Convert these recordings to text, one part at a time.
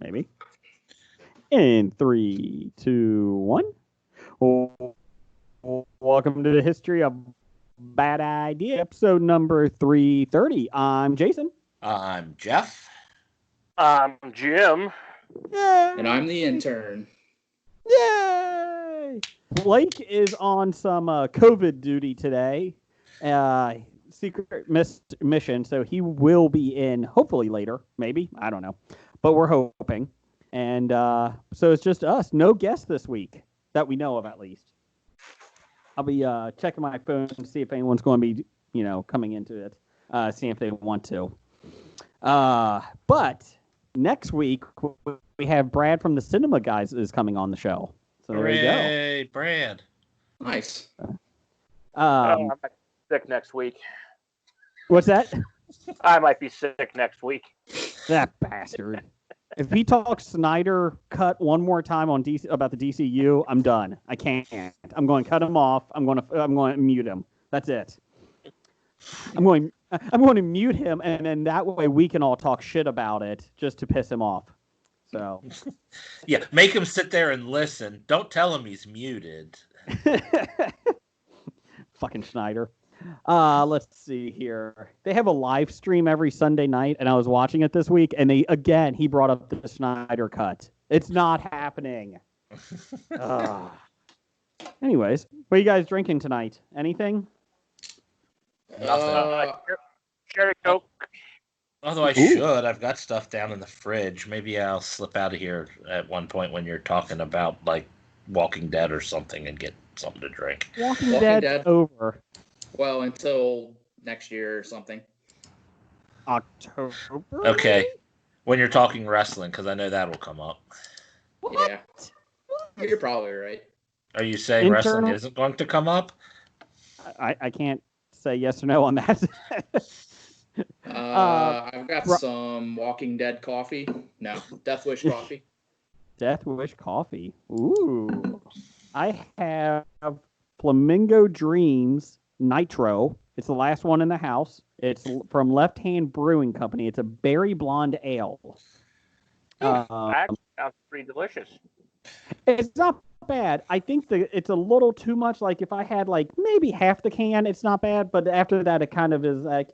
Maybe. In 3, 2, 1. Welcome to the History of Bad Idea, episode number 330. I'm Jason. I'm Jeff. I'm Jim. Yay! And I'm the intern. Yay! Blake is on some COVID duty today. Secret mission, so he will be in hopefully later, maybe. I don't know. But we're hoping. And so it's just us. No guests this week that we know of, at least. I'll be checking my phone to see if anyone's going to be, coming into it, seeing if they want to. But next week, we have Brad from the Cinema Guys is coming on the show. So there you go. Hey, Brad. Nice. I'm sick next week. What's that? I might be sick next week. That bastard. If he talks Snyder Cut one more time on DC about the DCU, I'm done. I can't. I'm going to cut him off. I'm going to mute him. That's it. I'm going to mute him, and then that way we can all talk shit about it just to piss him off. So. Yeah, make him sit there and listen. Don't tell him he's muted. Fucking Schneider. Let's see here. They have a live stream every Sunday night, and I was watching it this week, and he brought up the Schneider Cut. It's not happening. Anyways, what are you guys drinking tonight? Anything? Nothing. Cherry Coke. Although I should. I've got stuff down in the fridge. Maybe I'll slip out of here at one point when you're talking about, like, Walking Dead or something and get something to drink. Walking Dead over. Well, until next year or something. October? Okay. When you're talking wrestling, because I know that'll come up. What? Yeah. You're probably right. Are you saying wrestling isn't going to come up? I can't say yes or no on that. I've got some Walking Dead coffee. No, Death Wish coffee. Death Wish coffee. Ooh. I have Flamingo Dreams Nitro. It's the last one in the house. It's from Left Hand Brewing Company. It's a berry blonde ale. That sounds pretty delicious. It's not bad. I think it's a little too much. Like if I had like maybe half the can, it's not bad. But after that, it kind of is like,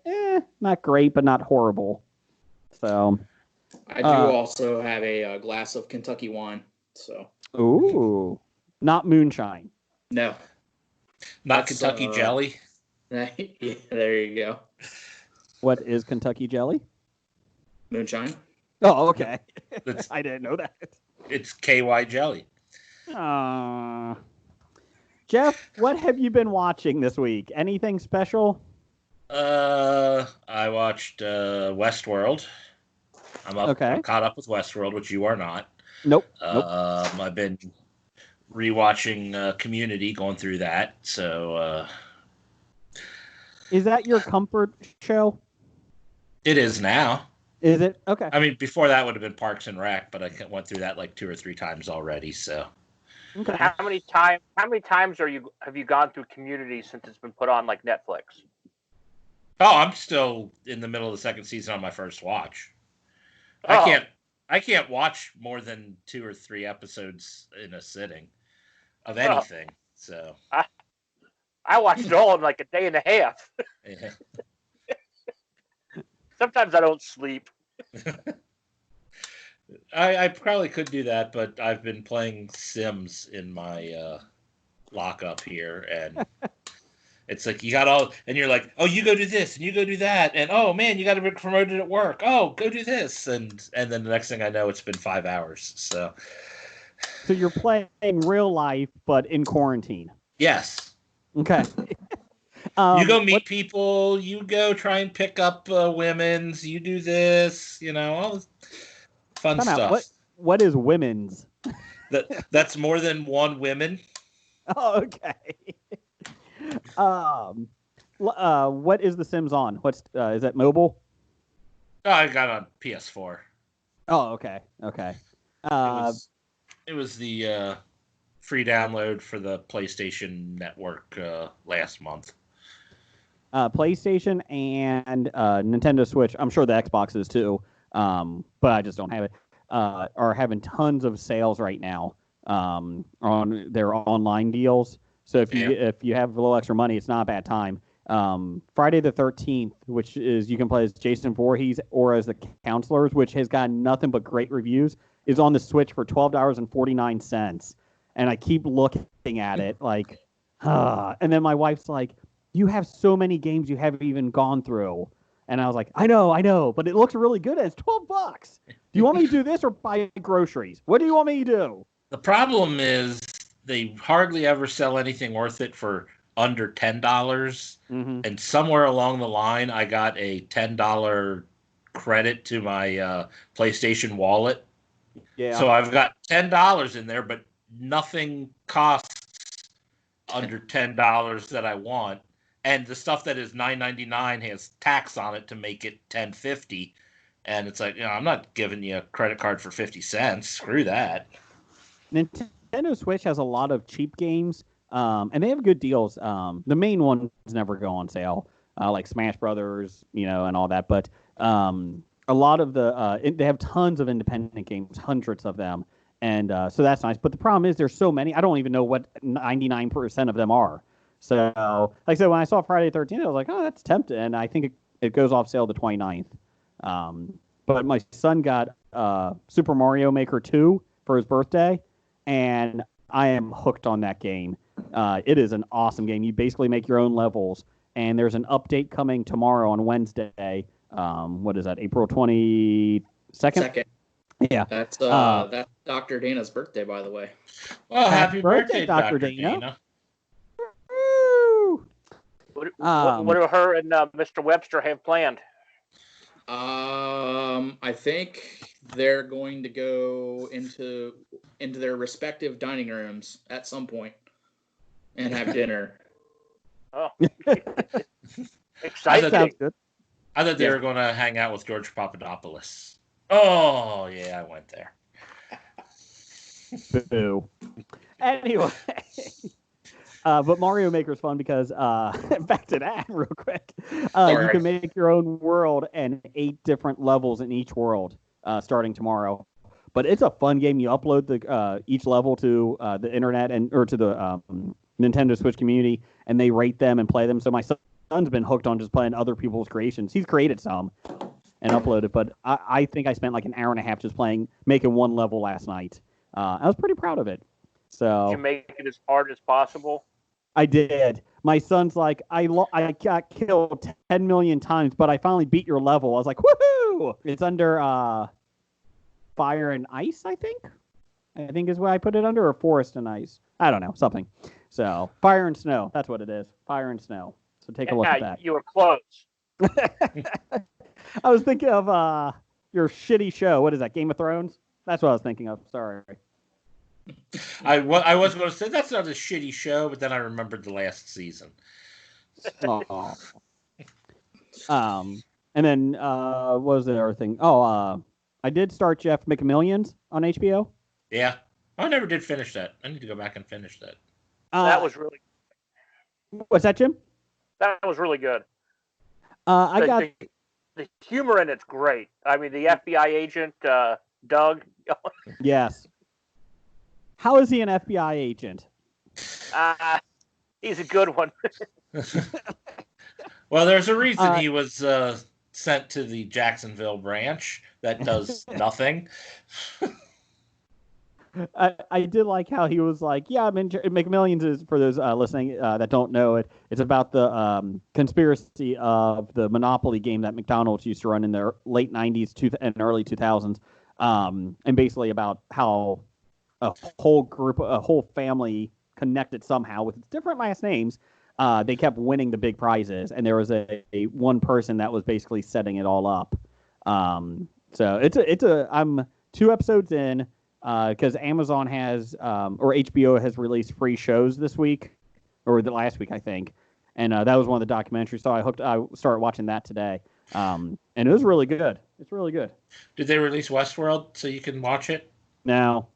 not great, but not horrible. So. I do also have a glass of Kentucky wine. So. Ooh. Not moonshine. No. Not Kentucky jelly? Yeah, there you go. What is Kentucky jelly? Moonshine. Oh, okay. I didn't know that. It's KY jelly. Jeff, what have you been watching this week? Anything special? I watched Westworld. I'm caught up with Westworld, which you are not. Nope. I've been rewatching Community, going through that. So, is that your comfort show? It is now. Is it? Okay. I mean, before that would have been Parks and Rec, but I went through that like 2 or 3 times already. So, okay. How many times have you gone through Community since it's been put on like Netflix? Oh, I'm still in the middle of the second season on my first watch. Oh. I can't watch more than 2 or 3 episodes in a sitting of anything. So I watched it all in like a day and a half. Yeah. Sometimes I don't sleep. I probably could do that, but I've been playing Sims in my lockup here, and it's like you got all, and you're like, oh, you go do this, and you go do that, and oh man, you got to be promoted at work. Oh, go do this, and then the next thing I know, it's been 5 hours. So you're playing real life, but in quarantine. Yes. Okay. You go meet people. You go try and pick up women's. You do this. All this fun stuff. What is women's? That's more than one women. Oh, okay. What is The Sims on? What's is that mobile? Oh, I got on PS4. Oh, okay. It was the free download for the PlayStation Network last month. PlayStation and Nintendo Switch. I'm sure the Xbox is too. but I just don't have it. Are having tons of sales right now on their online deals. So if you have a little extra money, it's not a bad time. Friday the 13th, which is you can play as Jason Voorhees or as the counselors, which has gotten nothing but great reviews, is on the Switch for $12.49. And I keep looking at it like, and then my wife's like, you have so many games you haven't even gone through. And I was like, I know, but it looks really good. And it's $12. Do you want me to do this or buy groceries? What do you want me to do? The problem is they hardly ever sell anything worth it for under $10. Mm-hmm. And somewhere along the line, I got a $10 credit to my PlayStation wallet. Yeah. So I've got $10 in there, but nothing costs under $10 that I want. And the stuff that is $9.99 has tax on it to make it $10.50. And it's like, I'm not giving you a credit card for 50 cents. Screw that. Nintendo Switch has a lot of cheap games, and they have good deals. The main ones never go on sale, like Smash Brothers, and all that. But a lot of they have tons of independent games, hundreds of them, and so that's nice. But the problem is there's so many, I don't even know what 99% of them are. So, like I said, when I saw Friday the 13th, I was like, oh, that's tempting. And I think it goes off sale the 29th. But my son got Super Mario Maker 2 for his birthday, and I am hooked on that game. It is an awesome game. You basically make your own levels, and there's an update coming tomorrow on Wednesday. What is that, April 22nd? Second. Yeah. That's Dr. Dana's birthday, by the way. Well, happy birthday, Dr. Dr. Dana. Woo! What do her and Mr. Webster have planned? I think they're going to go into their respective dining rooms at some point and have dinner. Oh, Exciting. Sounds good. I thought they were going to hang out with George Papadopoulos. Oh, yeah, I went there. Boo. Anyway. But Mario Maker's fun because, back to that real quick, you can make your own world and 8 different levels in each world starting tomorrow. But it's a fun game. You upload each level to the internet or to the Nintendo Switch community, and they rate them and play them. So my son's been hooked on just playing other people's creations. He's created some and uploaded, but I think I spent like an hour and a half just making one level last night. I was pretty proud of it. So did you make it as hard as possible? I did. My son's like, I got killed 10 million times, but I finally beat your level. I was like, woohoo! It's under Fire and Ice, I think is what I put it under, or Forest and Ice. I don't know, something. So Fire and Snow, that's what it is. Fire and Snow. So take a look at that. You were close. I was thinking of your shitty show. What is that, Game of Thrones? That's what I was thinking of. Sorry. I was going to say that's not a shitty show, but then I remembered the last season. Oh. And then what was the other thing? Oh, I did start Jeff McMillions on HBO. Yeah, I never did finish that. I need to go back and finish that. That was really. What's that, Jim? That was really good. I got the humor in it's great. I mean, the FBI agent Doug. Yes. How is he an FBI agent? He's a good one. Well, there's a reason he was sent to the Jacksonville branch that does nothing. I did like how he was like, yeah, McMillions is, for those listening that don't know it, it's about the conspiracy of the Monopoly game that McDonald's used to run in the late 90s and early 2000s, and basically about how a whole family connected somehow with different last names. They kept winning the big prizes, and there was a one person that was basically setting it all up. So I'm 2 episodes in, because Amazon has or HBO has released free shows this week or the last week, I think, and that was one of the documentaries. So I started watching that today, and it was really good. It's really good. Did they release Westworld so you can watch it? No.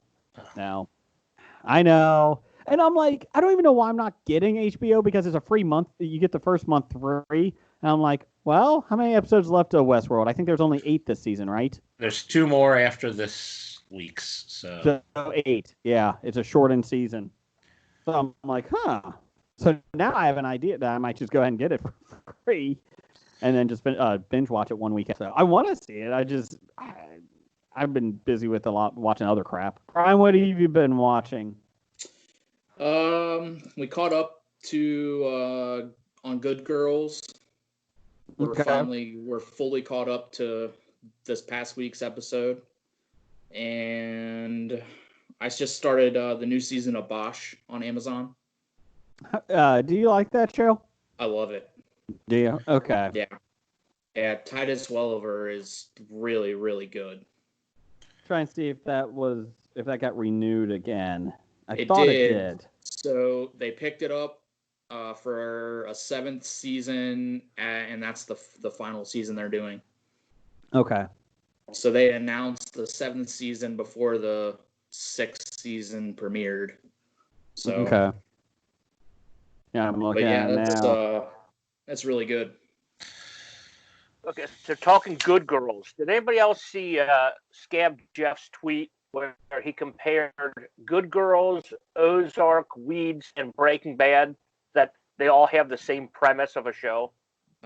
I know. And I'm like, I don't even know why I'm not getting HBO, because it's a free month. You get the first month free. And I'm like, Well, how many episodes left of Westworld? I think there's only 8 this season, right? There's 2 more after this week's. So So 8. Yeah, it's a shortened season. So I'm like, huh. So now I have an idea that I might just go ahead and get it for free, and then just binge watch it one weekend. So I want to see it. I've been busy with a lot watching other crap. Brian, what have you been watching? We caught up to on Good Girls. We're fully caught up to this past week's episode, and I just started the new season of Bosch on Amazon. Do you like that show? I love it. Do you? Okay. Yeah. Titus Welliver is really, really good. Try and see if that got renewed again. I It thought did. it did. So they picked it up for a 7th season, and that's the final season they're doing. Okay. So they announced the 7th season before the 6th season premiered. So okay. Yeah, I'm looking at it now. That's really good. Okay, so talking Good Girls. Did anybody else see Scab Jeff's tweet where he compared Good Girls, Ozark, Weeds, and Breaking Bad? That they all have the same premise of a show.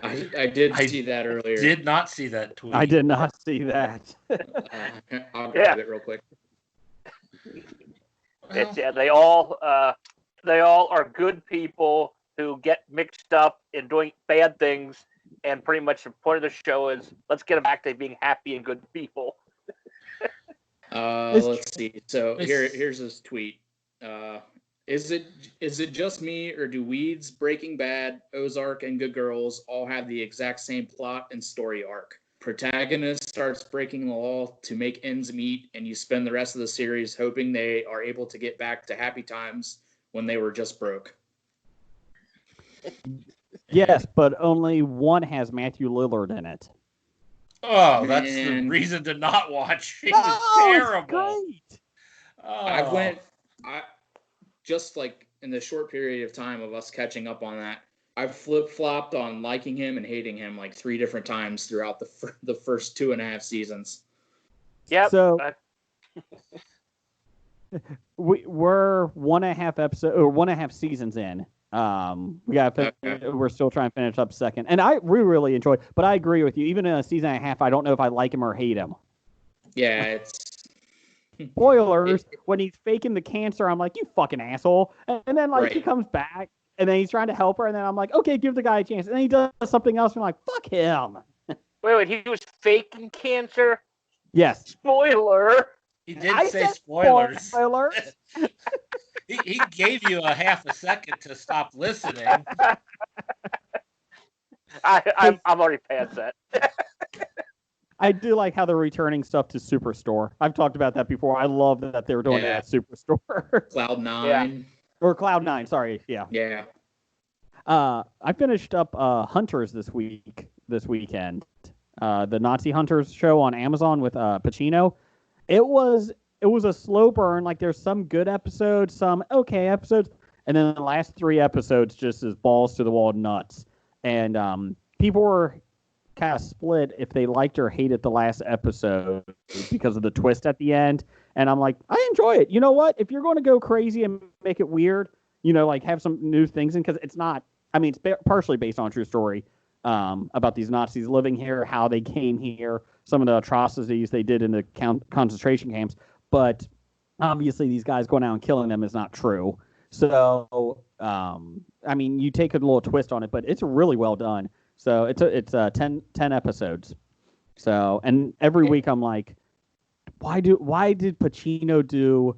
I did see that earlier. Did not see that tweet. I did not see that. I'll grab it real quick. Well, they all are good people who get mixed up in doing bad things, and pretty much the point of the show is let's get them back to being happy and good people. Let's see. So here's his tweet. Is it just me, or do Weeds, Breaking Bad, Ozark, and Good Girls all have the exact same plot and story arc? Protagonist starts breaking the law to make ends meet, and you spend the rest of the series hoping they are able to get back to happy times when they were just broke. Yes, but only one has Matthew Lillard in it. Oh, that's the reason to not watch. It was terrible. It's great. Oh. Just like in the short period of time of us catching up on that, I've flip-flopped on liking him and hating him like 3 different times throughout the first 2.5 seasons. Yep. So we're 1.5 seasons in. We're still trying to finish up second, and we really enjoy. But I agree with you. Even in a season and a half, I don't know if I like him or hate him. Yeah, it's spoilers. When he's faking the cancer, I'm like, you fucking asshole. And then he comes back, and then he's trying to help her, and then I'm like, okay, give the guy a chance. And then he does something else, and I'm like, fuck him. Wait, he was faking cancer? Yes. Spoiler. He did say spoilers. Spoilers. He gave you a half a second to stop listening. I'm already past that. I do like how they're returning stuff to Superstore. I've talked about that before. I love that they were doing it at Superstore. Cloud9. Yeah. Or Cloud9, sorry. Yeah. Yeah. I finished up Hunters this weekend. The Nazi Hunters show on Amazon with Pacino. It was a slow burn. Like, there's some good episodes, some okay episodes, and then the last 3 episodes just is balls to the wall nuts. And people were kind of split if they liked or hated the last episode because of the twist at the end. And I'm like, I enjoy it. You know what? If you're going to go crazy and make it weird, like have some new things in, because it's not. I mean, it's partially based on a true story about these Nazis living here, how they came here, some of the atrocities they did in the concentration camps. But obviously, these guys going out and killing them is not true. So, I mean, you take a little twist on it, but it's really well done. So it's 10 episodes. So, and every week I'm like, why did Pacino do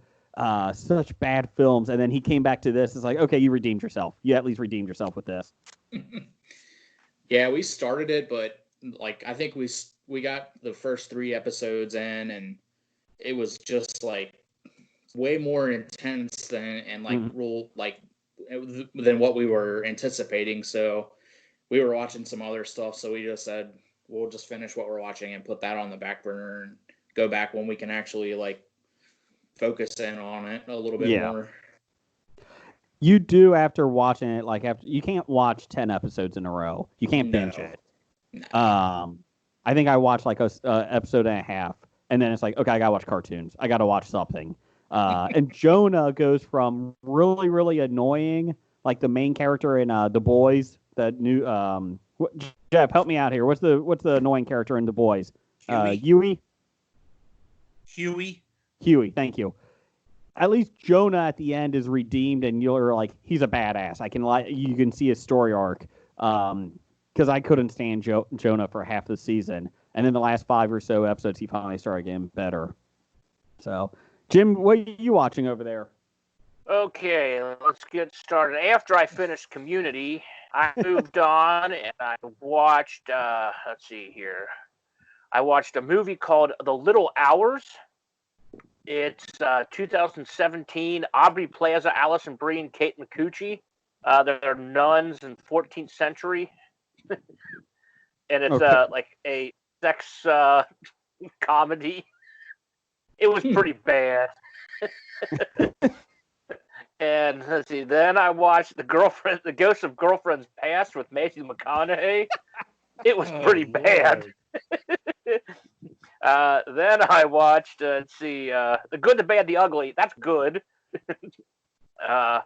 such bad films? And then he came back to this. It's like, okay, you redeemed yourself. You at least redeemed yourself with this. Yeah, we started it, but like I think we got the first 3 episodes in, and it was just like way more intense than than what we were anticipating. So we were watching some other stuff, so we just said we'll just finish what we're watching and put that on the back burner and go back when we can actually like focus in on it a little bit more. You do after watching it, you can't watch 10 episodes in a row. You can't binge it. I think I watched like a episode and a half, and then it's like, okay, I gotta watch cartoons. I gotta watch something. And Jonah goes from really, really annoying, like the main character in The Boys. That new Jeff, help me out here. What's the annoying character in The Boys? Huey. Huey. Thank you. At least Jonah at the end is redeemed, and you're like, he's a badass. You can see his story arc. Because I couldn't stand Jonah for half the season, and in the last 5 or so episodes, he finally started getting better. So, Jim, what are you watching over there? Okay, let's get started. After I finished Community, I moved on and I watched. Let's see here. I watched a movie called The Little Hours. It's 2017. Aubrey Plaza, Allison Brie, and Kate McCucci. They're nuns in 14th century. And it's like a sex comedy. It was pretty bad. And let's see. Then I watched The Ghost of Girlfriend's Past with Matthew McConaughey. It was pretty bad. Then I watched, let's see, The Good, the Bad, the Ugly. That's good. I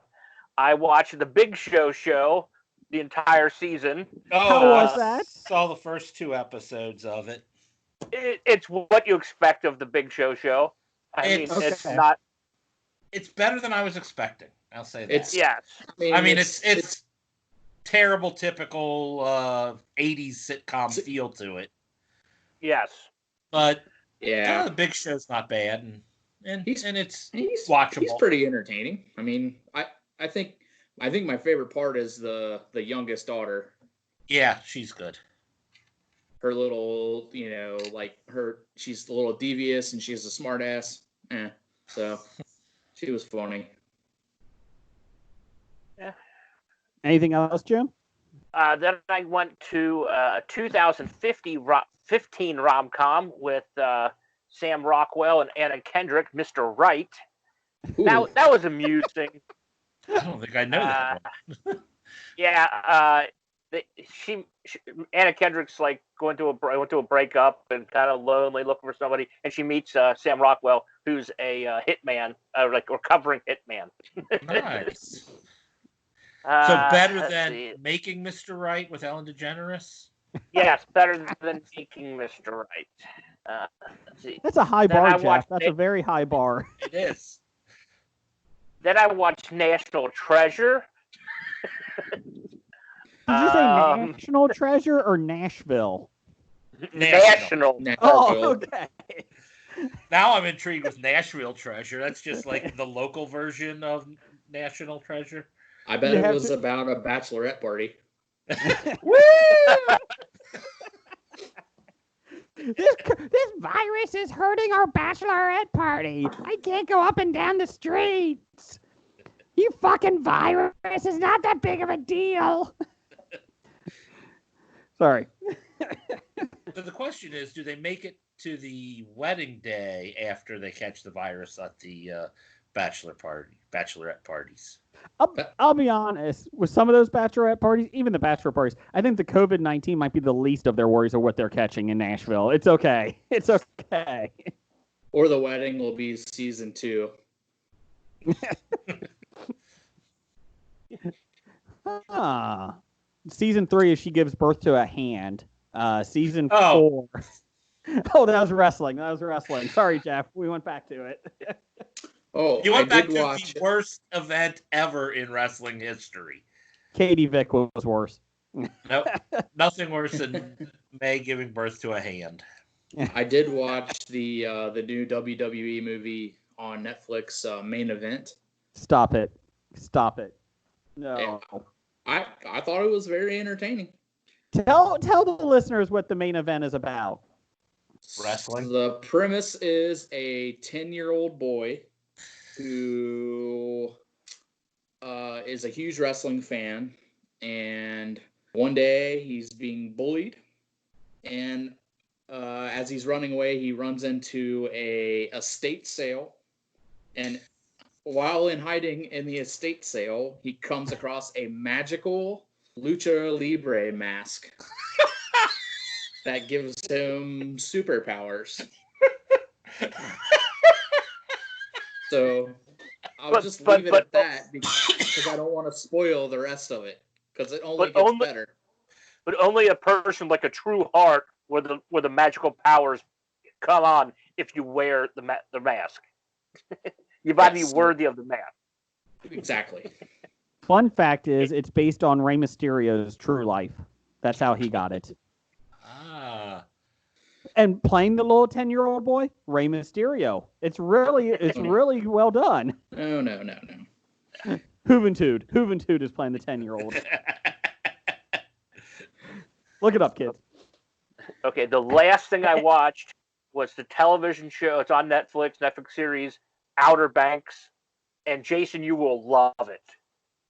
watched The Big Show the entire season. How was that? Saw the first 2 episodes of it. It's what you expect of The Big Show. It's not. It's better than I was expecting. I'll say that. Yes. It's terrible, typical 80s sitcom feel to it. Yes. But yeah, The Big Show's not bad, and it's watchable. He's pretty entertaining. I think my favorite part is the youngest daughter. Yeah, she's good. Her little, she's a little devious and she's a smart ass. So she was funny. Yeah. Anything else, Jim? Then I went to a 2015 rom-com with Sam Rockwell and Anna Kendrick, Mr. Right. That was amusing. I don't think I know that one. Yeah, Anna Kendrick's like going to a breakup and kind of lonely, looking for somebody, and she meets Sam Rockwell, who's a hitman, like recovering hitman. Nice. So better than Making Mr. Right with Ellen DeGeneres? Yes, better than Making Mr. Right. Let's see. That's a high bar, Jeff. That's a very high bar. It is. Then I watched National Treasure. Did you say National Treasure or Nashville? National. Oh, okay. Now I'm intrigued with Nashville Treasure. That's just like the local version of National Treasure. I bet it was about a bachelorette party. Woo! This virus is hurting our bachelorette party. I can't go up and down the streets. You fucking virus is not that big of a deal. Sorry. So the question is, do they make it to the wedding day after they catch the virus at the bachelorette parties? I'll be honest, with some of those bachelorette parties, even the bachelor parties, I think the COVID-19 might be the least of their worries of what they're catching in Nashville. It's okay. It's okay. Or the wedding will be season 2. Season 3 is she gives birth to a hand. Season 4. Oh, that was wrestling. Sorry, Jeff. We went back to it. You went back to the worst event ever in wrestling history. Katie Vick was worse. Nope. Nothing worse than May giving birth to a hand. I did watch the new WWE movie on Netflix, Main Event. Stop it. No. I thought it was very entertaining. Tell the listeners what the Main Event is about. Wrestling. The premise is a 10-year-old boy who is a huge wrestling fan, and one day he's being bullied, and as he's running away, he runs into a estate sale, and while in hiding in the estate sale, he comes across a magical lucha libre mask. that gives him superpowers. So I'll just leave it at that because I don't want to spoil the rest of it because it only gets better. But only a person like a true heart where the magical powers come on if you wear the mask. You gotta be worthy of the mask. Exactly. Fun fact is, it's based on Rey Mysterio's true life. That's how he got it. Ah. And playing the little 10-year-old boy, Rey Mysterio. It's really well done. No. Juventud is playing the 10-year-old. Look it up, kids. Okay, the last thing I watched was the television show. It's on Netflix series, Outer Banks. And Jason, you will love it.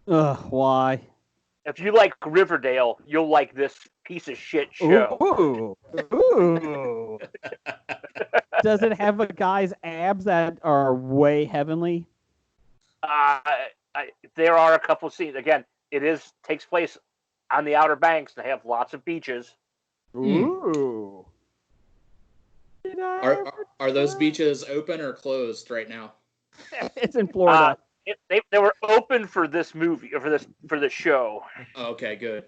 Why? If you like Riverdale, you'll like this piece of shit show. Ooh. Does it have a guy's abs that are way heavenly? There are a couple scenes. Again, takes place on the Outer Banks. They have lots of beaches. Ooh. Are those beaches open or closed right now? It's in Florida. They were open for this movie or for this show. Okay, good.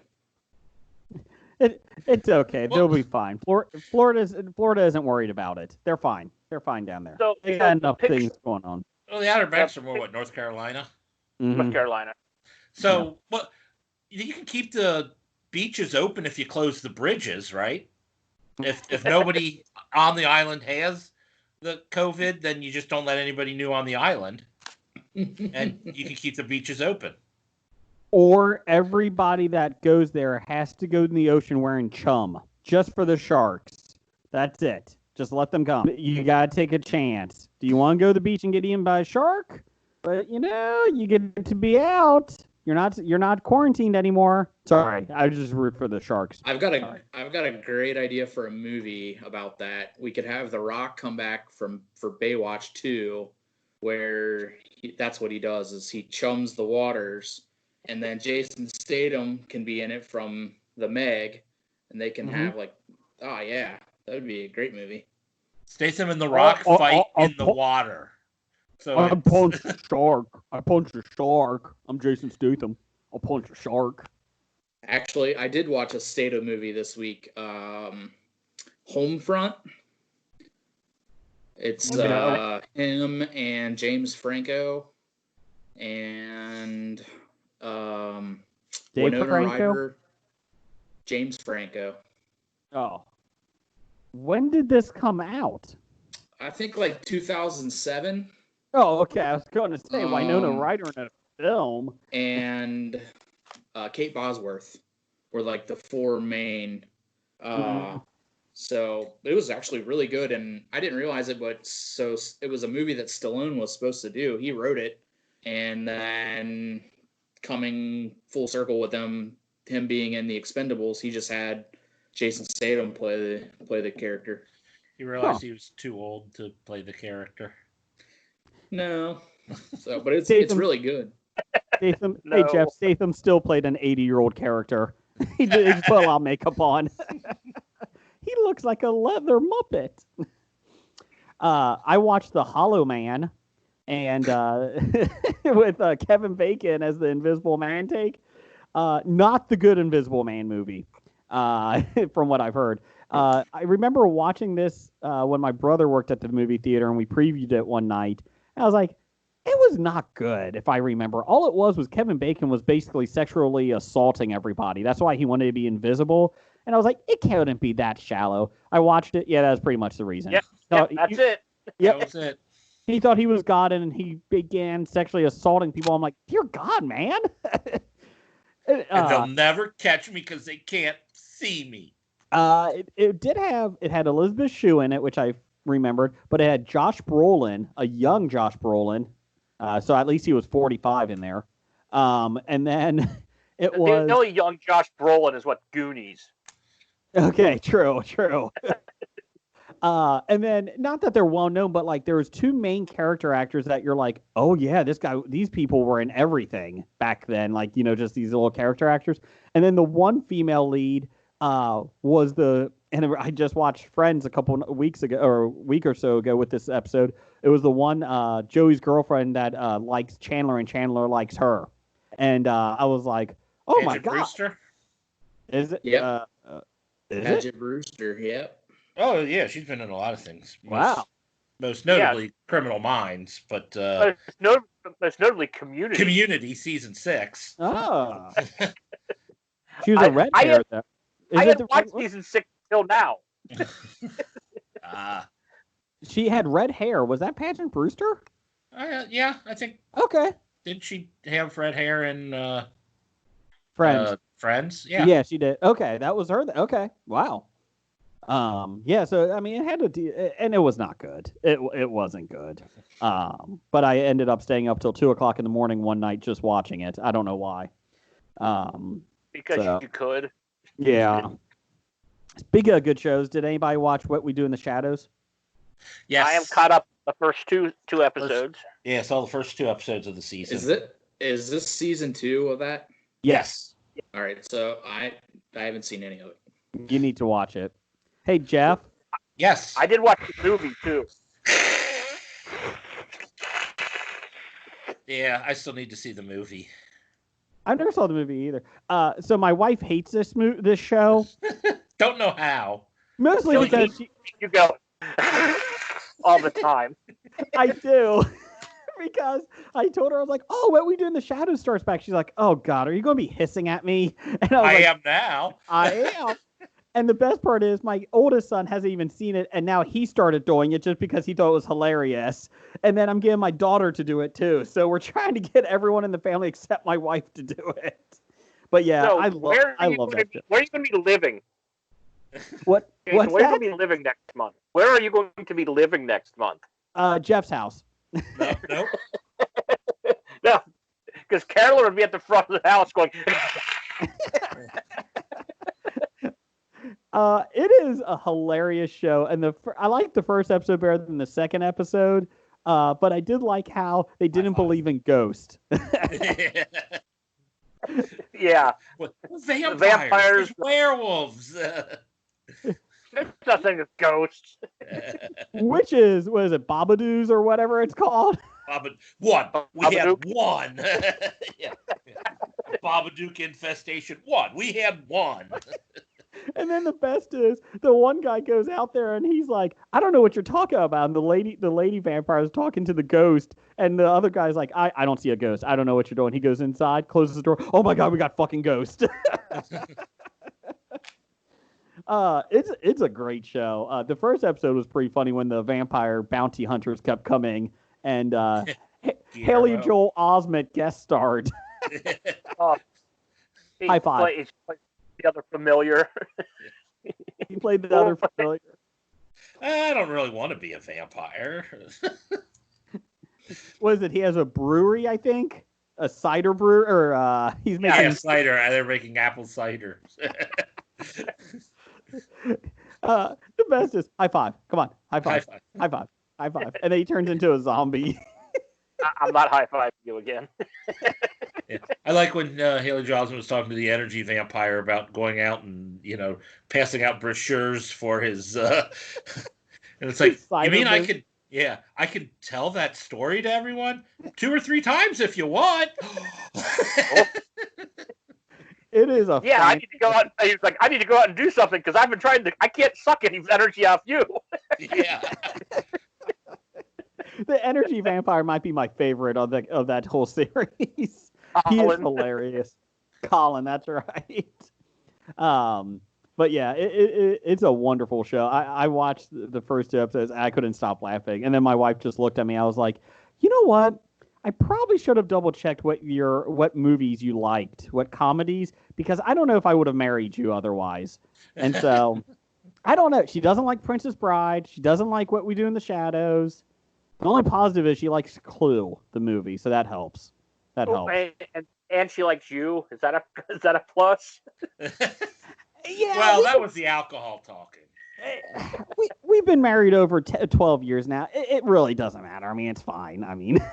It's okay. They'll be fine. Florida isn't worried about it. They're fine. They're fine down there. So they got enough things going on. Well, the Outer Banks are more what, North Carolina? Mm-hmm. North Carolina. So, you can keep the beaches open if you close the bridges, right? If nobody on the island has the COVID, then you just don't let anybody new on the island, and you can keep the beaches open. Or everybody that goes there has to go in the ocean wearing chum, just for the sharks. That's it. Just let them come. You gotta take a chance. Do you want to go to the beach and get eaten by a shark? But you get to be out. You're not quarantined anymore. Sorry, I just root for the sharks. I've got a great idea for a movie about that. We could have The Rock come back for Baywatch 2, where that's what he does is he chums the waters, and then Jason Statham can be in it from The Meg, and they can have that would be a great movie. Statham and The Rock fight in the water. So I punch a shark. I punch a shark. I'm Jason Statham. I'll punch a shark. Actually, I did watch a Statham movie this week. Homefront. It's him and James Franco and Winona Ryder. James Franco. Oh. When did this come out? I think like 2007. Oh, okay. I was going to say Winona Ryder in a film. And Kate Bosworth were like the four main. So it was actually really good, and I didn't realize it, but so it was a movie that Stallone was supposed to do. He wrote it, and then coming full circle with him being in the Expendables, he just had Jason Statham play the character. He realized he was too old to play the character. No, but it's really good. Statham, no. Hey Jeff, Statham still played an 80-year-old character. He just put a lot of makeup on. He looks like a leather Muppet. I watched The Hollow Man, and with Kevin Bacon as the Invisible Man take. Not the good Invisible Man movie, from what I've heard. I remember watching this when my brother worked at the movie theater, and we previewed it one night. And I was like, it was not good, if I remember. All it was Kevin Bacon was basically sexually assaulting everybody. That's why he wanted to be invisible. And I was like, it couldn't be that shallow. I watched it. Yeah, that's pretty much the reason. Yep, that's it. Yep. That was it. He thought he was God, and he began sexually assaulting people. I'm like, dear God, man. And they'll never catch me because they can't see me. It had Elizabeth Shue in it, which I remembered, but it had Josh Brolin, a young Josh Brolin. So at least he was 45 in there. And then it was... The only young Josh Brolin is Goonies. Okay, true. And then, not that they're well known, but like there was two main character actors that you're like, oh yeah, these people were in everything back then. Like, just these little character actors. And then the one female lead was the and I just watched Friends a couple weeks ago or a week or so ago with this episode. It was the one Joey's girlfriend that likes Chandler and Chandler likes her, and I was like, oh my Paget god, Brewster? is it? Yep. Is it? Paget Brewster. Yep. Oh yeah, she's been in a lot of things. Wow. Most notably Criminal Minds, but most notably Community. Community season 6. Oh, she was a red hair. I haven't watched season 6 till now. She had red hair. Was that Paget Brewster? Yeah, I think. Okay. Didn't she have red hair in Friends? Friends? Yeah. Yeah, she did. Okay, that was her. Okay. Wow. Yeah, so I mean, it had to, and it was not good. It wasn't good. But I ended up staying up till 2:00 in the morning one night just watching it. I don't know why. Because you could. Yeah. Speaking of good shows, did anybody watch What We Do in the Shadows? Yes. I am caught up the first two episodes. Yeah, saw the first 2 episodes of the season. Is this season 2 of that? Yes. All right, so I haven't seen any of it. You need to watch it. Hey, Jeff. Yes. I did watch the movie too. Yeah, I still need to see the movie. I never saw the movie either. So my wife hates this show. Don't know how. Mostly because you go all the time. I do. Because I told her, I was like, oh, What We Do in the Shadows starts back. She's like, oh, God, are you going to be hissing at me? And I am now. I am. And the best part is my oldest son hasn't even seen it, and now he started doing it just because he thought it was hilarious. And then I'm getting my daughter to do it, too. So we're trying to get everyone in the family except my wife to do it. But, yeah, so I love that show. Where are you going to be living? What's where are you that? going to be living next month? Where are you going to be living next month? Jeff's house. Nope. No, because Carolyn would be at the front of the house going. It is a hilarious show, and I like the first episode better than the second episode. But I did like how they didn't believe in ghosts. Yeah, vampires, werewolves. There's nothing as ghosts. Which is, what is it, Babadoos or whatever it's called? One. We had one. Yeah. Babadook infestation. One. We had one. And then the best is the one guy goes out there and he's like, I don't know what you're talking about. And the lady vampire is talking to the ghost, and the other guy's like, I don't see a ghost. I don't know what you're doing. He goes inside, closes the door. Oh my God, we got fucking ghost. It's a great show. The first episode was pretty funny when the vampire bounty hunters kept coming, and Haley Joel Osment guest starred. High five. He's the other familiar. He played the other familiar. I don't really want to be a vampire. What is it? He has a brewery, I think. A cider brewer, or he's making cider. They're making apple cider. The best is high five. Come on, high five. High five. High five. And then he turns into a zombie. I'm not high-fiving you again. Yeah. I like when Haley Johnson was talking to the energy vampire about going out and, passing out brochures for his... and it's like, you mean I could tell that story to everyone 2 or 3 times if you want. It is a I need to go out. He's like, I need to go out and do something because I've been trying to. I can't suck any energy off you. Yeah. The energy vampire might be my favorite of that whole series. He is hilarious. Colin, that's right. But yeah, it's a wonderful show. I watched the first 2 episodes. And I couldn't stop laughing, and then my wife just looked at me. I was like, you know what? I probably should have double checked what movies you liked, what comedies, because I don't know if I would have married you otherwise. And so I don't know. She doesn't like Princess Bride. She doesn't like What We Do in the Shadows. The only positive is she likes Clue, the movie, so that helps. That helps. And she likes you. Is that a plus? Yeah. Well, that was the alcohol talking. We've been married over 12 years now. It really doesn't matter. I mean, it's fine. I mean,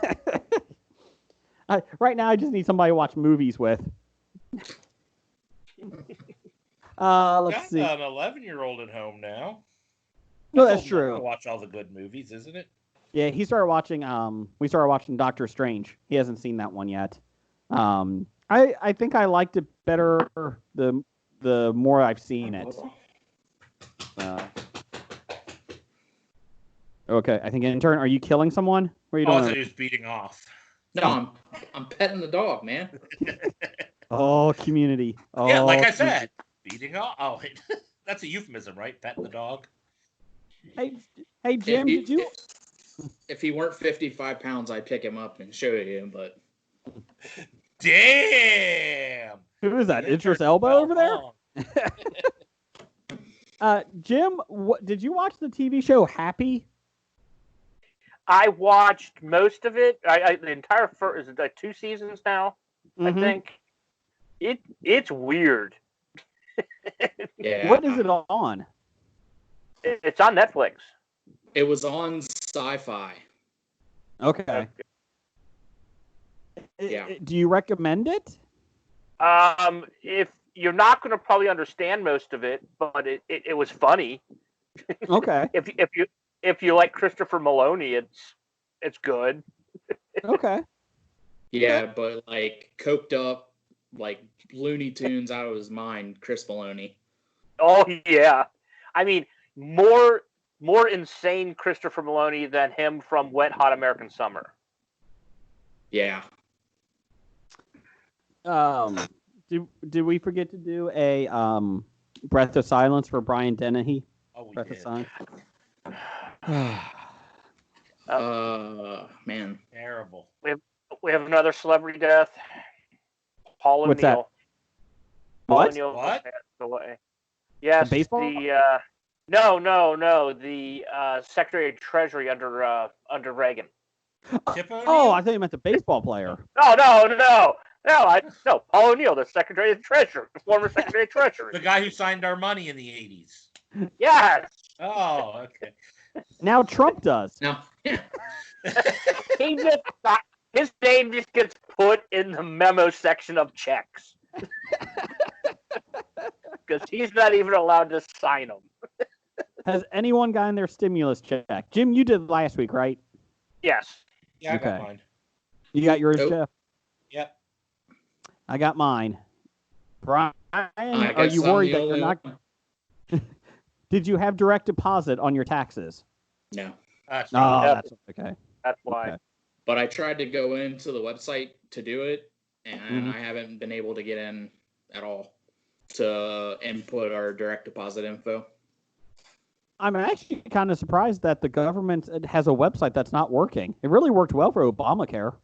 right now I just need somebody to watch movies with. Let's see. Got an 11-year-old at home now. No, that's old enough true. to watch all the good movies, isn't it? Yeah, he started watching. We started watching Doctor Strange. He hasn't seen that one yet. I think I liked it better the more I've seen it. Okay, I think intern. Are you killing someone? Where are you I doing? thought he was beating off. No, I'm petting the dog, man. Oh, community. Oh, Yeah, like I community. said, beating off. Oh, wait. That's a euphemism, right? Petting the dog. Hey, Jim, did you? If he weren't 55 pounds, I'd pick him up and show it to him, but... Damn! Who is that? The Idris intern Elba fell over there? long. Jim, did you watch the TV show Happy? I watched most of it. The entire first, is it like 2 seasons now? I think. It's weird. Yeah. What is it on? It's on Netflix. It was on Sci-Fi. Okay. Yeah. Do you recommend it? If you're not going to probably understand most of it, but it was funny. Okay. If you like Christopher Maloney, it's good. Okay. Yeah, but like coked up, like Looney Tunes out of his mind, Chris Maloney. Oh yeah, I mean more insane Christopher Maloney than him from Wet Hot American Summer. Yeah. Did we forget to do a breath of silence for Brian Dennehy? Oh, we Breath did. of silence. Man. Terrible. We have another celebrity death. Paul What's that? O'Neill. Paul What? O'Neill What? passed away. Yes, The baseball? no. The Secretary of Treasury under Reagan. Tip O'Neill? Oh, I thought you meant the baseball player. No. Paul O'Neill, the Secretary of Treasury, the former Secretary of The Treasury. guy who signed our money in the 80s. Yes, Oh, okay. Now Trump does. No. he just got, his name just gets put in the memo section of checks because he's not even allowed to sign them. Has anyone gotten their stimulus check? Jim, you did last week, right? Yes. Yeah, I got Okay. mine. You got yours, Nope. Jeff? Yep. I got mine. Brian, I are guess you I'm worried the that you're only not? one. Did you have direct deposit on your taxes? No. That's Oh, right. Yep. that's okay. That's why. Okay. But I tried to go into the website to do it, and Mhm. I haven't been able to get in at all to input our direct deposit info. I'm actually kind of surprised that the government has a website that's not working. It really worked well for Obamacare.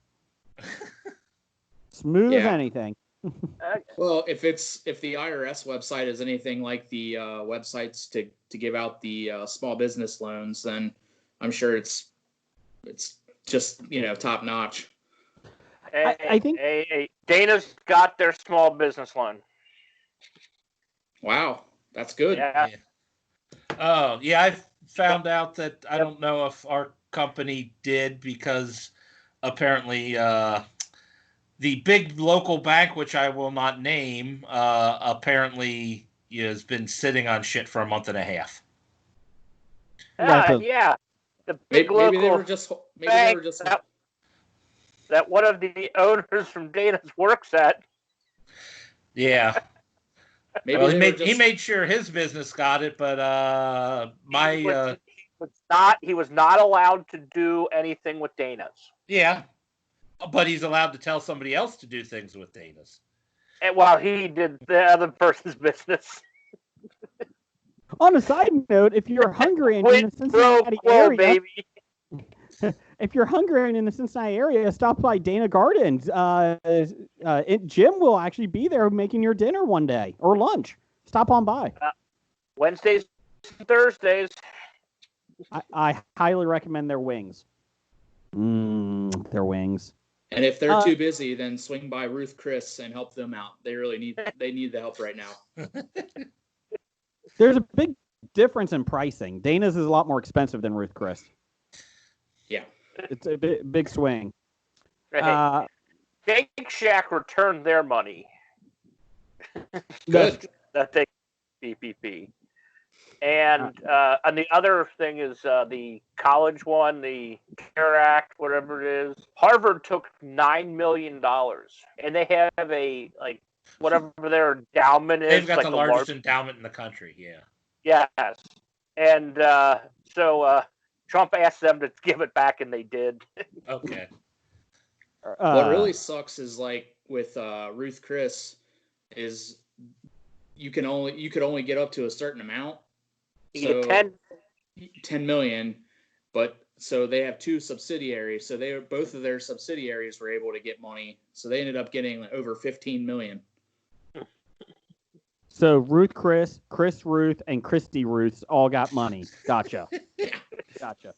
Smooth as Yeah. anything. Well, if the IRS website is anything like the websites to give out the small business loans, then I'm sure it's just top notch. I think- Hey, Dana's got their small business loan. Wow, that's good. Yeah. Oh, yeah, I found out that I don't know if our company did because apparently the big local bank, which I will not name, apparently has been sitting on shit for a month and a half. That's a- Yeah. The big Maybe they local were just bank that one of the owners from Dana's works at. Yeah. maybe Well, they were he made sure his business got it, but He was not allowed to do anything with Dana's. yeah. But he's allowed to tell somebody else to do things with Dana's. And while he did the other person's business. On a side note, if you're Hungarian in the Quid pro Cincinnati quo, area, baby. if you're Hungarian in the Cincinnati area, stop by Dana Gardens. Jim will actually be there making your dinner one day or lunch. Stop on by. Wednesdays and Thursdays. I highly recommend their wings. Their wings. And if they're too busy, then swing by Ruth Chris and help them out. They really need the help right now. There's a big difference in pricing. Dana's is a lot more expensive than Ruth Chris. Yeah. It's a big swing. Hey, Shake Shack returned their money. Good. That they PPP. And the other thing is the college one, the CARE Act, whatever it is. Harvard took $9 million, and they have a whatever their endowment is. They've got like the largest endowment in the country. Yeah. Yes, and so Trump asked them to give it back, and they did. Okay. What really sucks is like with Ruth Chris is you could only get up to a certain amount. You So get 10 million, but so they have two subsidiaries. So both of their subsidiaries were able to get money. So they ended up getting over 15 million. So Ruth Chris, Chris Ruth, and Christy Ruth all got money. Gotcha. Gotcha.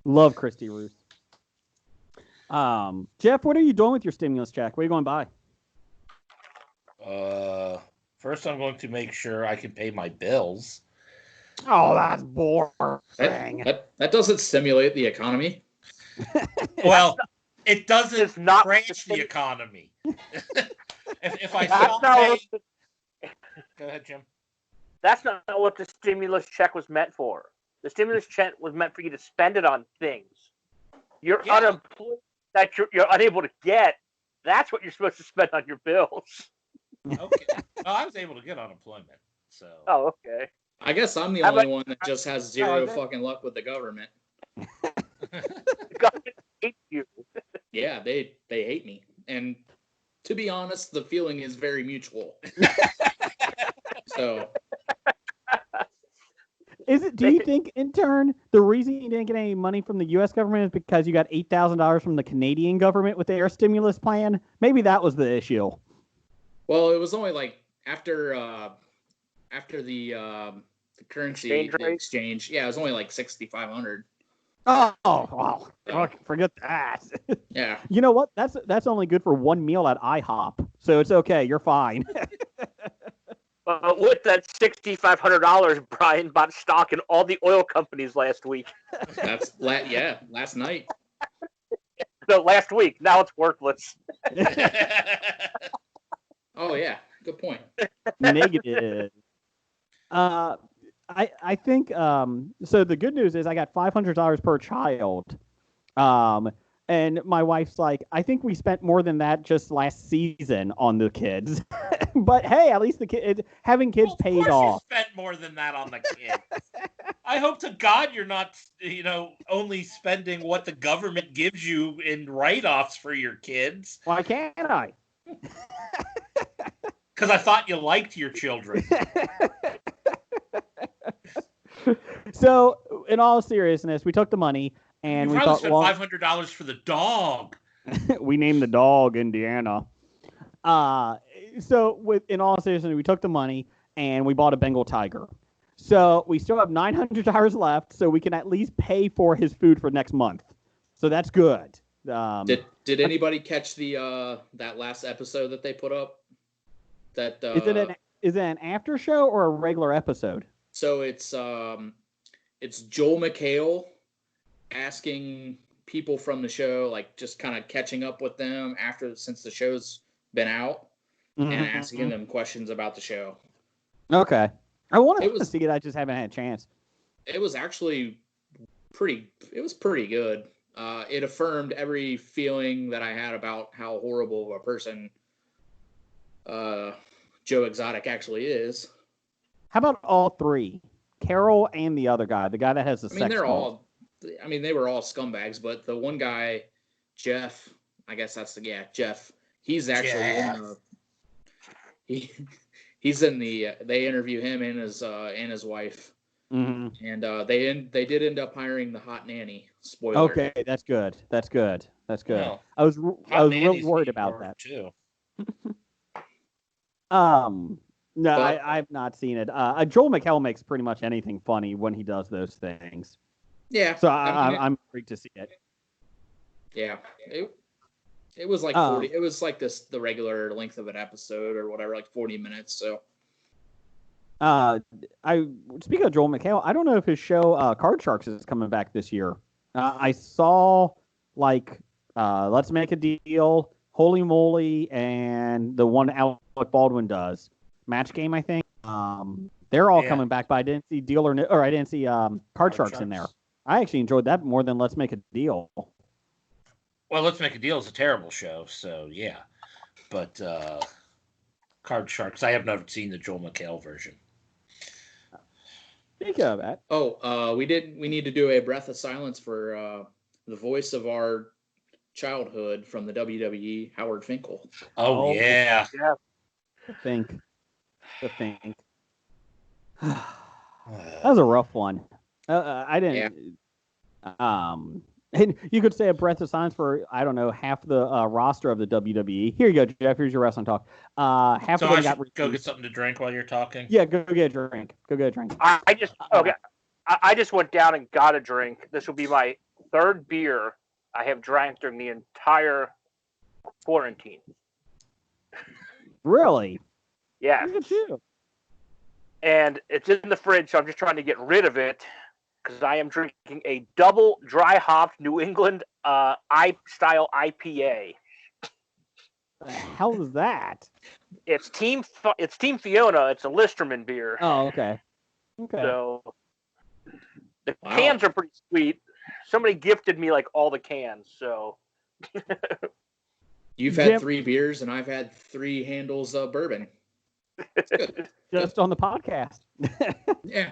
Love Christy Ruth. Jeff, what are you doing with your stimulus check? What are you going to buy? First, I'm going to make sure I can pay my bills. Oh, that's boring. That doesn't stimulate the economy. Well, it doesn't It's not crash the economy. if I stop paying... Go ahead, Jim. That's not what the stimulus check was meant for. The stimulus check was meant for you to spend it on things. You're unemployed that you're unable to get. That's what you're supposed to spend on your bills. Okay. Well, I was able to get unemployment. So. Oh, okay. I guess I'm the only one that just has zero fucking luck with the government. The government hates you. Yeah, they hate me. And to be honest, the feeling is very mutual. So do you think, intern, the reason you didn't get any money from the US government is because you got $8,000 from the Canadian government with their stimulus plan? Maybe that was the issue. Well, it was only like after the currency exchange. Yeah, it was only like 6,500. Oh, wow. Forget that. Yeah. You know what? That's only good for one meal at IHOP. So it's okay. You're fine. With that $6,500, Brian bought stock in all the oil companies last week. That's last night. No, last week. Now it's worthless. Oh yeah, good point. Negative. I think so the good news is I got $500 per child. And my wife's like, I think we spent more than that just last season on the kids. But hey, at least having kids paid off. You spent more than that on the kids. I hope to God you're not, only spending what the government gives you in write-offs for your kids. Why can't I? Because I thought you liked your children. So, in all seriousness, we took the money and we thought, spent $500 for the dog. We named the dog Indiana. So, in all seriousness, we took the money and we bought a Bengal tiger. So we still have $900 left, so we can at least pay for his food for next month. So that's good. Did anybody catch the that last episode that they put up? That is it an after show or a regular episode? So it's Joel McHale asking people from the show, like just kind of catching up with them since the show's been out, and asking them questions about the show. Okay. I wanted to see it. I just haven't had a chance. It was actually pretty good. It affirmed every feeling that I had about how horrible of a person Joe Exotic actually is. How about all three? Carol and the other guy, the guy that has the sex cult. They were all scumbags, but the one guy, Jeff, I guess Jeff, he's actually he's in the they interview him and his wife. Mm-hmm. And they did end up hiring the hot nanny. Spoiler. Okay, that's good. Well, I was real worried about that too. No, I've not seen it. Joel McHale makes pretty much anything funny when he does those things. Yeah. So I'm freaked to see it. Yeah. It was like 40. It was like the regular length of an episode or whatever, like 40 minutes. So. Speaking of Joel McHale, I don't know if his show Card Sharks is coming back this year. I saw Let's Make a Deal, Holy Moly, and the one Alec Baldwin does, Match Game, I think. They're all Yeah. coming back, but I didn't see Deal or I didn't see Card Sharks in there. I actually enjoyed that more than Let's Make a Deal. Well, Let's Make a Deal is a terrible show, so yeah. But Card Sharks, I have never seen the Joel McHale version. Speaking of that, we need to do a breath of silence for the voice of our childhood from the WWE, Howard Finkel. Oh yeah. Yeah. the think. That was a rough one. I didn't. And you could say a breath of silence for, I don't know, half the roster of the WWE. Here you go, Jeff. Here's your wrestling talk. Half So of them I got should go get something to drink while you're talking? Yeah, go get a drink. Go get a drink. I just went down and got a drink. This will be my third beer I have drank during the entire quarantine. Really? Yeah. Look at you. And it's in the fridge, so I'm just trying to get rid of it because I am drinking a double dry hopped New England style IPA. The hell is that? It's Team Fiona. It's a Listerman beer. Oh, okay. Okay. So the cans are pretty sweet. Somebody gifted me like all the cans, so. You've had 3 beers, and I've had 3 handles of bourbon. Good. Just on the podcast. Yeah.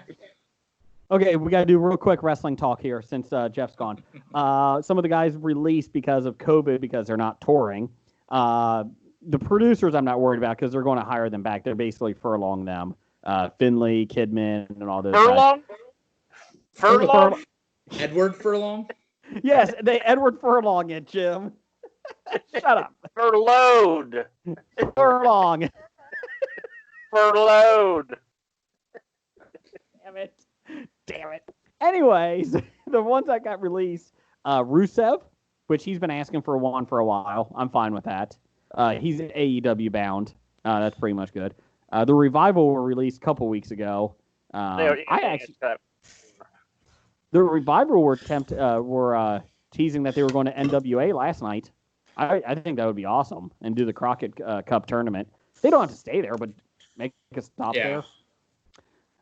Okay, we got to do real quick wrestling talk here since Jeff's gone. Some of the guys released because of COVID because they're not touring. The producers I'm not worried about because they're going to hire them back. They're basically furloughing them. Finley, Kidman, and all those guys. Furlong? Edward Furlong? Yes, they Edward Furlong it, Jim. Shut up. Furloughed. Furlong. Furloughed. Damn it. Anyways, the ones that got released, Rusev, which he's been asking for one for a while. I'm fine with that. He's AEW bound. That's pretty much good. The Revival were released a couple weeks ago. The Revival were teasing that they were going to NWA last night. I think that would be awesome and do the Crockett Cup tournament. They don't have to stay there, but make a stop there.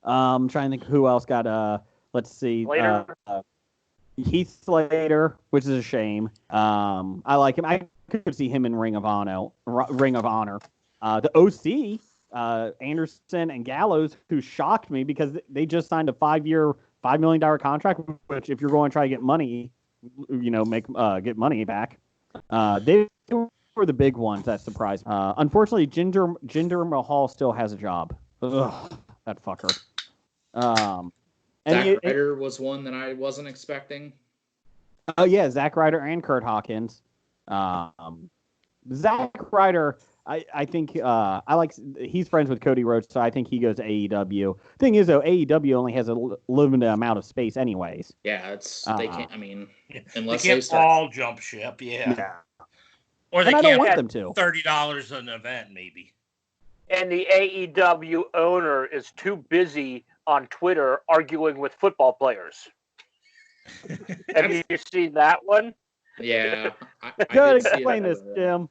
I'm trying to think who else got. Let's see. Heath Slater, which is a shame. I like him. I could see him in Ring of Honor. The OC, Anderson and Gallows, who shocked me because they just signed a 5-year, $5 million contract. Which, if you're going to try to get money, get money back. They were the big ones that surprised me. Unfortunately, Jinder Mahal still has a job. Ugh, that fucker. Zack Ryder was one that I wasn't expecting. Oh yeah, Zack Ryder and Kurt Hawkins. Zack Ryder, I think he's friends with Cody Rhodes, so I think he goes to AEW. Thing is though, AEW only has a limited amount of space anyways. Yeah, they can't. I mean, unless they can't all jump ship. Yeah. Or they can't want them to. $30 an event maybe. And the AEW owner is too busy on Twitter arguing with football players. Have you seen that one? Yeah. I Good, explain this, Jim.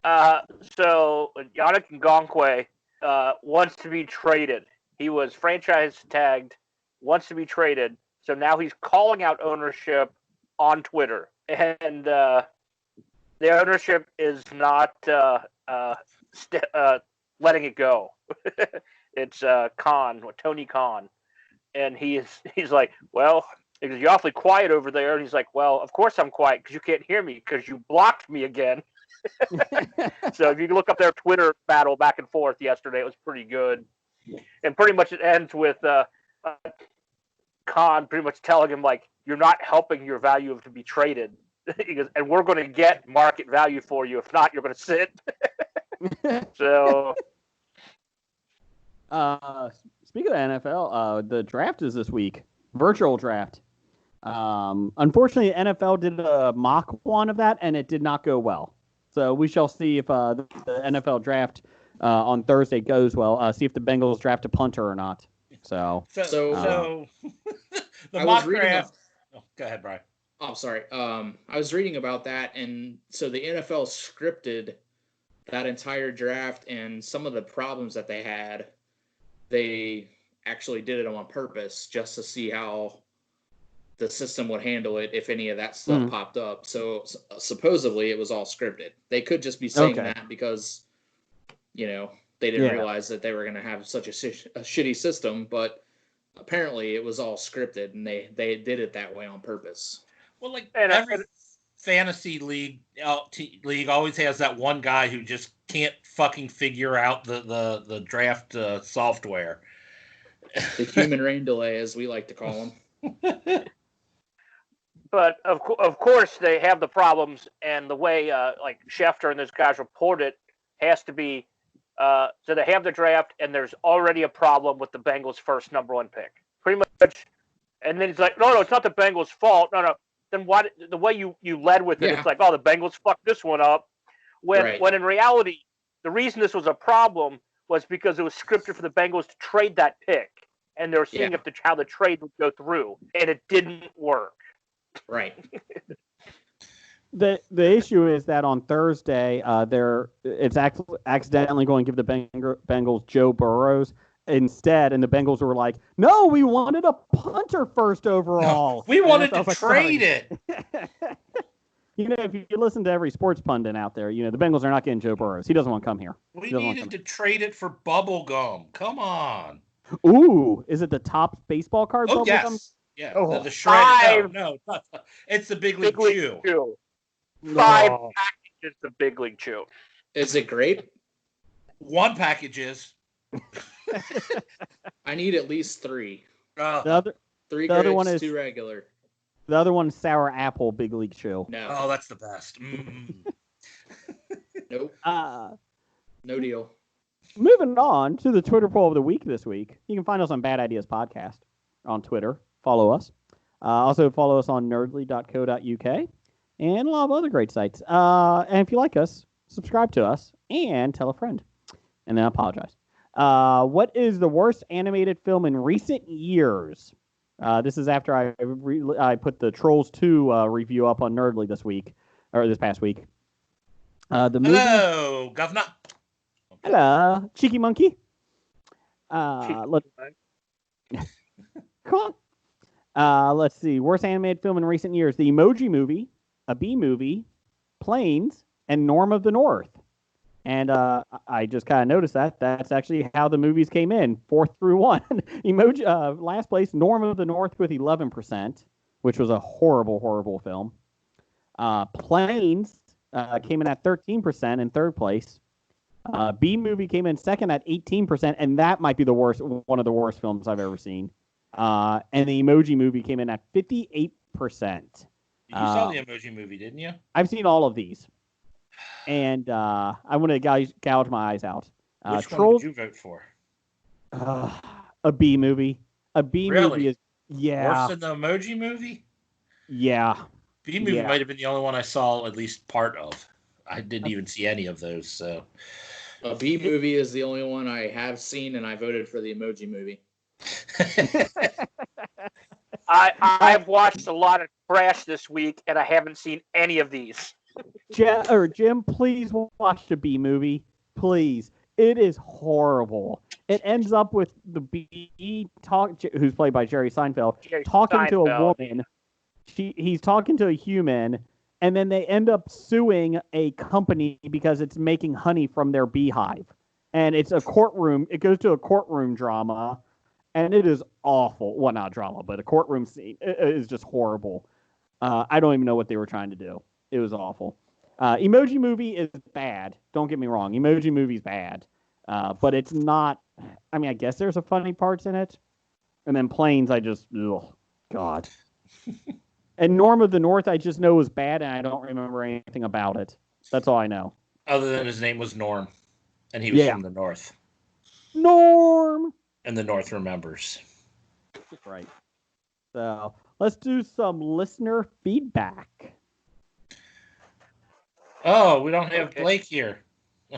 So Yannick Ngakoue wants to be traded. He was franchise tagged, wants to be traded. So now he's calling out ownership on Twitter. And the ownership is not letting it go. It's Tony Khan. And he's like, well, because you're awfully quiet over there. And he's like, well, of course I'm quiet because you can't hear me because you blocked me again. So if you look up their Twitter battle back and forth yesterday, it was pretty good. And pretty much it ends with Khan pretty much telling him, like, you're not helping your value to be traded. He goes, and we're going to get market value for you. If not, you're going to sit. So... Speaking of NFL, the draft is this week. Virtual draft. Unfortunately, NFL did a mock one of that, and it did not go well. So we shall see if the NFL draft on Thursday goes well. See if the Bengals draft a punter or not. So the mock draft. Go ahead, Brian. Oh, sorry. I was reading about that, and so the NFL scripted that entire draft and some of the problems that they had. they actually did it on purpose just to see how the system would handle it if any of that stuff popped up. So supposedly it was all scripted. They could just be saying that because, they didn't realize that they were going to have such a shitty system, but apparently it was all scripted, and they did it that way on purpose. Well, like every fantasy league always has that one guy who just can't fucking figure out the draft software. The human rain delay, as we like to call him. But of course they have the problems, and the way like Schefter and those guys report it has to be so they have the draft, and there's already a problem with the Bengals' first number 1 pick, pretty much. And then it's like, no, it's not the Bengals' fault. No. Then why? The way you led with it, it's like, oh, the Bengals fucked this one up. When in reality, the reason this was a problem was because it was scripted for the Bengals to trade that pick, and they were seeing how the trade would go through, and it didn't work. Right. The issue is that on Thursday, it's accidentally going to give the Bengals Joe Burrows instead, and the Bengals were like, "No, we wanted a punter first overall. No, we wanted to trade it." If you listen to every sports pundit out there, the Bengals are not getting Joe Burrows. He doesn't want to come here. We needed to trade it for bubble gum. Come on. Ooh, is it the top baseball card? Oh, yes. Gum? Yeah, the shredded. No, it's the Big League Chew. 5 packages of Big League Chew. Is it grape? 1 package is. I need at least 3. The 3 grapes, one is 2 regular. The other one is sour apple Big League Chew. No. Oh, that's the best. Mm. Nope. No deal. Moving on to the Twitter poll of the week this week. You can find us on Bad Ideas Podcast on Twitter. Follow us. Also follow us on nerdly.co.uk and a lot of other great sites. And if you like us, subscribe to us and tell a friend. And then I apologize. What is the worst animated film in recent years? This is after I put the Trolls 2 review up on Nerdly this past week. Hello, Governor. Hello, Cheeky Monkey. Come on. Let's see. Worst animated film in recent years: The Emoji Movie, A Bee Movie, Planes, and Norm of the North. And I just kind of noticed that's actually how the movies came in, 4th through 1. Emoji, last place, Norm of the North with 11%, which was a horrible, horrible film. Planes came in at 13% in 3rd place. Bee Movie came in 2nd at 18%, and that might be one of the worst films I've ever seen. And the Emoji Movie came in at 58%. You saw the Emoji Movie, didn't you? I've seen all of these. And I want to gouge my eyes out. Which one did you vote for? A Bee Movie. A Bee Movie is worse than the Emoji Movie? Yeah. Bee Movie might have been the only one I saw at least part of. I didn't even see any of those. So, A Bee Movie is the only one I have seen, and I voted for the Emoji Movie. I've watched a lot of trash this week, and I haven't seen any of these. Jim, please watch the Bee Movie. Please. It is horrible. It ends up with the bee who's played by Jerry Seinfeld, talking to a woman. He's talking to a human, and then they end up suing a company because it's making honey from their beehive. And it's a courtroom. It goes to a courtroom drama, and it is awful. Well, not drama, but a courtroom scene. It is just horrible. I don't even know what they were trying to do. It was awful. Emoji Movie is bad. Don't get me wrong. Emoji Movie's bad. But it's not... I mean, I guess there's some funny parts in it. And then Planes, God. And Norm of the North, I just know was bad, and I don't remember anything about it. That's all I know. Other than his name was Norm. And he was from the North. Norm! And the North remembers. Right. So, let's do some listener feedback. Oh, we don't have Blake here.